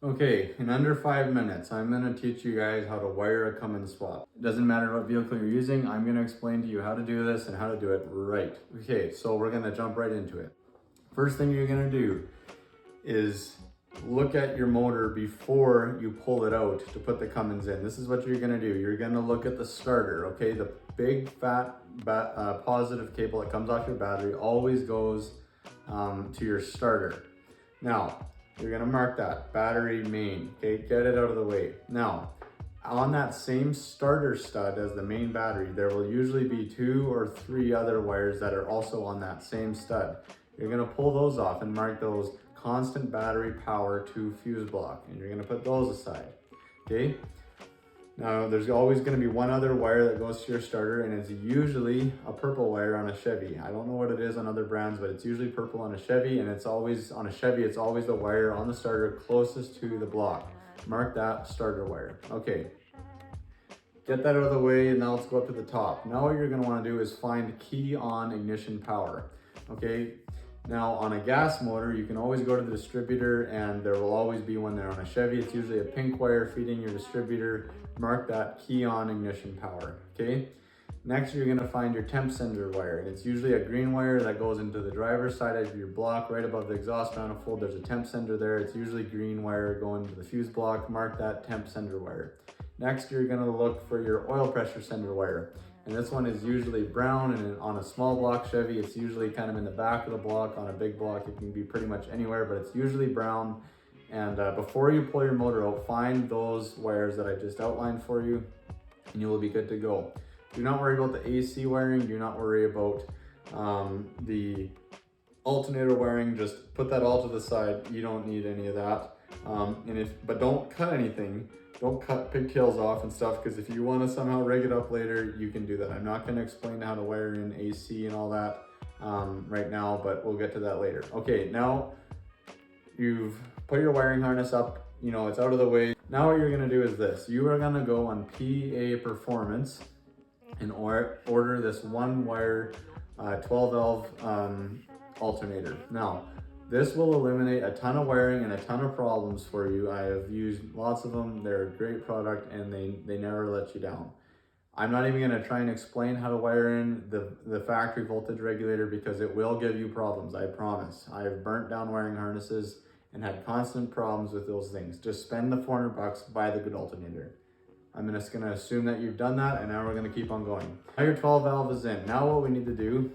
Okay, in under 5 minutes, I'm gonna teach you guys how to wire a Cummins swap. It doesn't matter what vehicle you're using, I'm gonna explain to you how to do this and how to do it right. Okay, so we're gonna jump right into it. First thing you're gonna do is look at your motor before you pull it out to put the Cummins in. This is what you're gonna do. You're gonna look at the starter, okay? The big fat positive cable that comes off your battery always goes to your starter. Now, you're gonna mark that, battery main, okay? Get it out of the way. Now, on that same starter stud as the main battery, there will usually be 2 or 3 other wires that are also on that same stud. You're gonna pull those off and mark those constant battery power to fuse block, and you're gonna put those aside, okay? Now, there's always gonna be one other wire that goes to your starter, and it's usually a purple wire on a Chevy. I don't know what it is on other brands, but it's usually purple on a Chevy, and it's always, on a Chevy, it's always the wire on the starter closest to the block. Mark that starter wire. Okay, get that out of the way, and now let's go up to the top. Now what you're gonna wanna do is find key on ignition power, okay? Now on a gas motor, you can always go to the distributor and there will always be one there. On a Chevy, it's usually a pink wire feeding your distributor. Mark that key on ignition power, okay? Next, you're gonna find your temp sender wire, and it's usually a green wire that goes into the driver's side of your block, right above the exhaust manifold. There's a temp sender there. It's usually green wire going to the fuse block. Mark that temp sender wire. Next, you're gonna look for your oil pressure sender wire. And this one is usually brown, and on a small block Chevy, it's usually kind of in the back of the block. On a big block, it can be pretty much anywhere, but it's usually brown. And before you pull your motor out, find those wires that I just outlined for you, and you will be good to go. Do not worry about the AC wiring. Do not worry about the alternator wiring. Just put that all to the side. You don't need any of that. But don't cut anything. Don't cut pigtails off and stuff, because if you want to somehow rig it up later, you can do that. I'm not going to explain how to wire in AC and all that right now, but we'll get to that later. Okay, now you've put your wiring harness up, you know, it's out of the way. Now what you're going to do is this. You are going to go on PA Performance and order this one wire 12 valve alternator. Now, this will eliminate a ton of wiring and a ton of problems for you. I have used lots of them. They're a great product, and they never let you down. I'm not even gonna try and explain how to wire in the factory voltage regulator, because it will give you problems, I promise. I have burnt down wiring harnesses and had constant problems with those things. Just spend the $400, buy the good alternator. I'm just gonna assume that you've done that, and now we're gonna keep on going. Now your 12 valve is in. Now what we need to do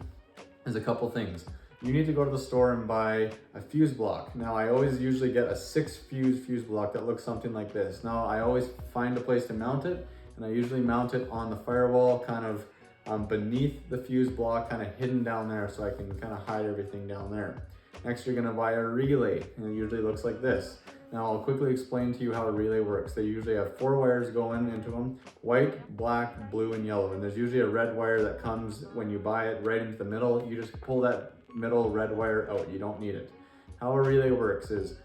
is a couple things. You need to go to the store and buy a fuse block. Now I always usually get a 6 fuse block that looks something like this. Now I always find a place to mount it, and I usually mount it on the firewall, kind of beneath the fuse block, kind of hidden down there, so I can kind of hide everything down there. Next, you're gonna buy a relay, and it usually looks like this. Now I'll quickly explain to you how a relay works. They usually have 4 wires going into them: white, black, blue, and yellow. And there's usually a red wire that comes when you buy it right into the middle. You just pull that middle red wire out. You don't need it. How a relay works is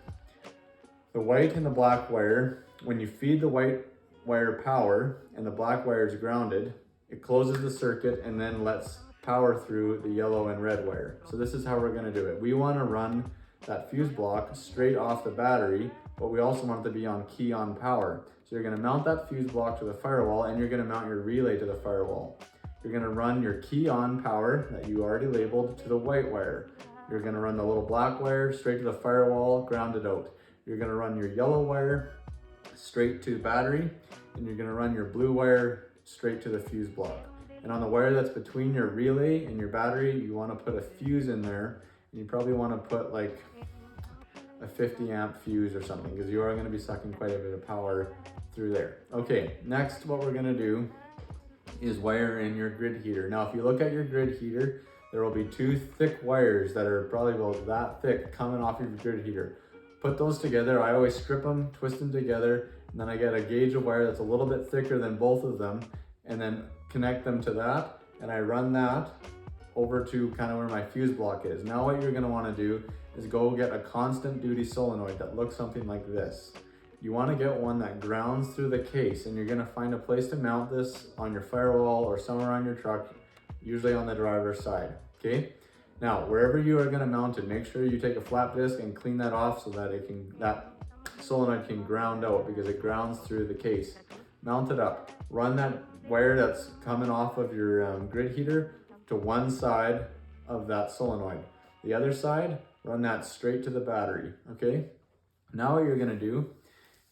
the white and the black wire, when you feed the white wire power and the black wire is grounded, it closes the circuit and then lets power through the yellow and red wire. So this is how we're gonna do it. We wanna run that fuse block straight off the battery, but we also want it to be on key on power. So you're gonna mount that fuse block to the firewall, and you're gonna mount your relay to the firewall. You're gonna run your key on power that you already labeled to the white wire. You're gonna run the little black wire straight to the firewall, grounded out. You're gonna run your yellow wire straight to the battery, and you're gonna run your blue wire straight to the fuse block. And on the wire that's between your relay and your battery, you wanna put a fuse in there, and you probably wanna put like a 50 amp fuse or something, because you are gonna be sucking quite a bit of power through there. Okay, next what we're gonna do is wire in your grid heater. Now, if you look at your grid heater, there will be 2 thick wires that are probably about that thick coming off your grid heater. Put those together. I always strip them, twist them together, and then I get a gauge of wire that's a little bit thicker than both of them, and then connect them to that, and I run that over to kind of where my fuse block is. Now what you're gonna wanna do is go get a constant duty solenoid that looks something like this. You wanna get one that grounds through the case, and you're gonna find a place to mount this on your firewall or somewhere on your truck, usually on the driver's side, okay? Now, wherever you are gonna mount it, make sure you take a flat disc and clean that off so that solenoid can ground out because it grounds through the case. Mount it up. Run that wire that's coming off of your grid heater to one side of that solenoid. The other side, run that straight to the battery, okay? Now what you're gonna do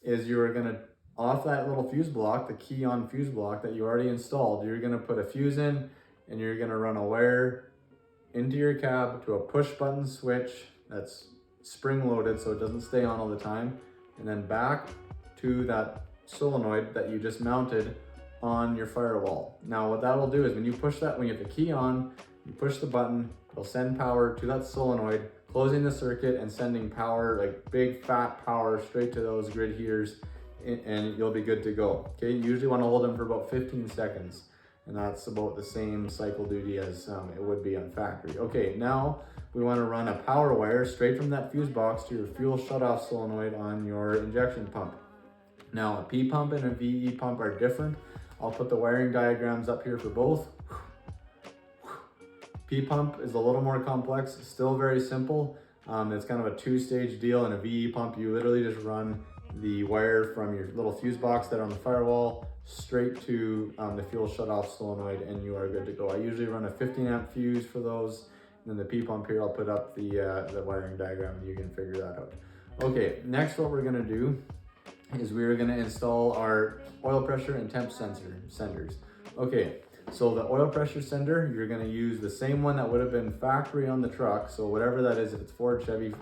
is you're gonna, off that little fuse block, the key on fuse block that you already installed, you're gonna put a fuse in and you're gonna run a wire into your cab to a push button switch that's spring loaded so it doesn't stay on all the time, and then back to that solenoid that you just mounted on your firewall. Now what that will do is when you push that, when you have the key on, you push the button, it'll send power to that solenoid, closing the circuit and sending power, like big fat power, straight to those grid heaters, and you'll be good to go. Okay, you usually want to hold them for about 15 seconds, and that's about the same cycle duty as it would be on factory. Okay, now we want to run a power wire straight from that fuse box to your fuel shutoff solenoid on your injection pump. Now a P pump and a VE pump are different. I'll put the wiring diagrams up here for both. P pump is a little more complex, still very simple. It's kind of a two-stage deal. In a VE pump, you literally just run the wire from your little fuse box there on the firewall straight to the fuel shutoff solenoid, and you are good to go. I usually run a 15 amp fuse for those. And then the P pump here, I'll put up the wiring diagram and you can figure that out. Okay, next what we're gonna do is we're gonna install our oil pressure and temp senders. Okay, so the oil pressure sender, you're gonna use the same one that would have been factory on the truck. So whatever that is, if it's Ford, Chevy,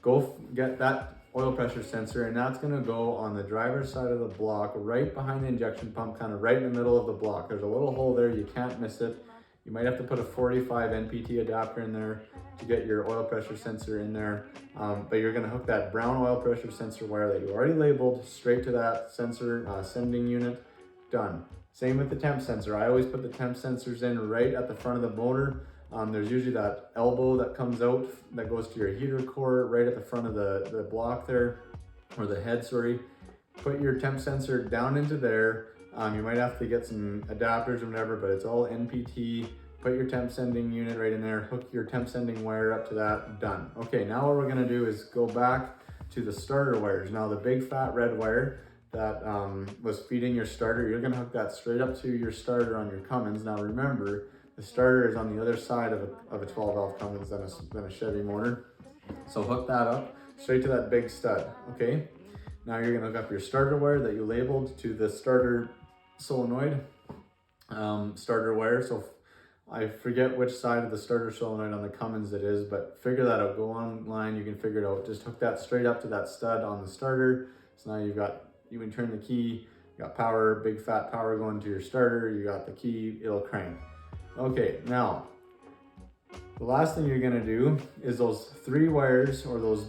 go get that oil pressure sensor, and that's gonna go on the driver's side of the block, right behind the injection pump, kind of right in the middle of the block. There's a little hole there, you can't miss it. You might have to put a 45 NPT adapter in there to get your oil pressure sensor in there. But you're gonna hook that brown oil pressure sensor wire that you already labeled straight to that sensor sending unit. Done. Same with the temp sensor. I always put the temp sensors in right at the front of the motor. There's usually that elbow that comes out that goes to your heater core right at the front of the block there, or the head, sorry. Put your temp sensor down into there. You might have to get some adapters or whatever, but it's all NPT. Put your temp sending unit right in there, hook your temp sending wire up to that, done. Okay, now what we're gonna do is go back to the starter wires. Now the big fat red wire that was feeding your starter, you're gonna hook that straight up to your starter on your Cummins. Now remember, the starter is on the other side of a 12 valve Cummins than a Chevy motor. So hook that up straight to that big stud, okay? Now you're gonna hook up your starter wire that you labeled to the starter solenoid starter wire. So I forget which side of the starter solenoid on the Cummins it is, but figure that out. Go online, you can figure it out. Just hook that straight up to that stud on the starter. So now you can turn the key, you got power, big fat power going to your starter, you got the key, it'll crank. Okay, now, the last thing you're gonna do is those 3 wires, or those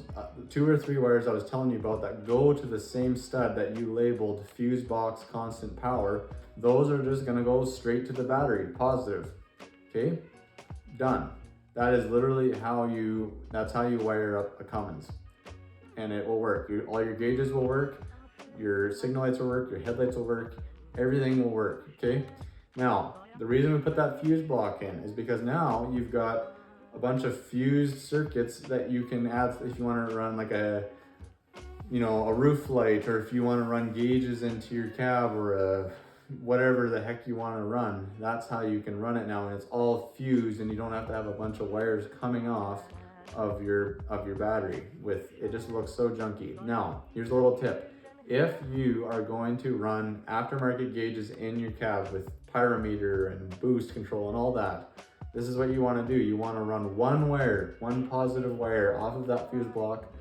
2 or 3 wires I was telling you about that go to the same stud that you labeled fuse box constant power, those are just gonna go straight to the battery, positive. Okay, done. That is literally that's how you wire up a Cummins. And it will work. All your gauges will work, your signal lights will work, your headlights will work, everything will work, okay? Now, the reason we put that fuse block in is because now you've got a bunch of fused circuits that you can add if you want to run like a roof light, or if you want to run gauges into your cab, or whatever the heck you want to run. That's how you can run it now, and it's all fused, and you don't have to have a bunch of wires coming off of your battery. It just looks so junky. Now, here's a little tip. If you are going to run aftermarket gauges in your cab with pyrometer and boost control and all that, this is what you want to do. You want to run one positive wire off of that fuse block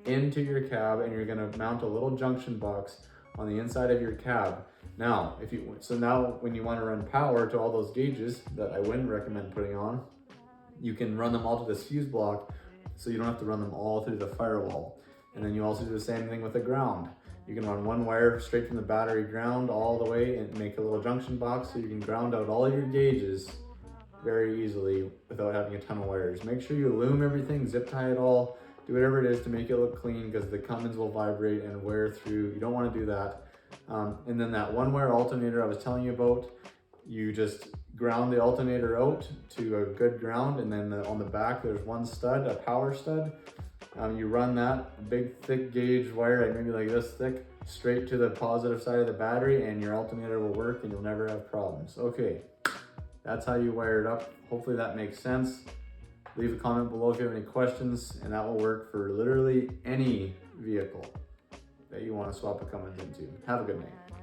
into your cab, and you're going to mount a little junction box on the inside of your cab. Now, now when you want to run power to all those gauges that I wouldn't recommend putting on, you can run them all to this fuse block, so you don't have to run them all through the firewall. And then you also do the same thing with the ground. You can run one wire straight from the battery ground all the way and make a little junction box, so you can ground out all your gauges very easily without having a ton of wires. Make sure you loom everything, zip tie it all, do whatever it is to make it look clean, because the Cummins will vibrate and wear through. You don't want to do that. And then that one wire alternator I was telling you about, you just ground the alternator out to a good ground, and then on the back there's one stud, a power stud. You run that big thick gauge wire, maybe like this thick, straight to the positive side of the battery, and your alternator will work and you'll never have problems. Okay, that's how you wire it up. Hopefully that makes sense. Leave a comment below if you have any questions, and that will work for literally any vehicle that you want to swap a Cummins into. Have a good night.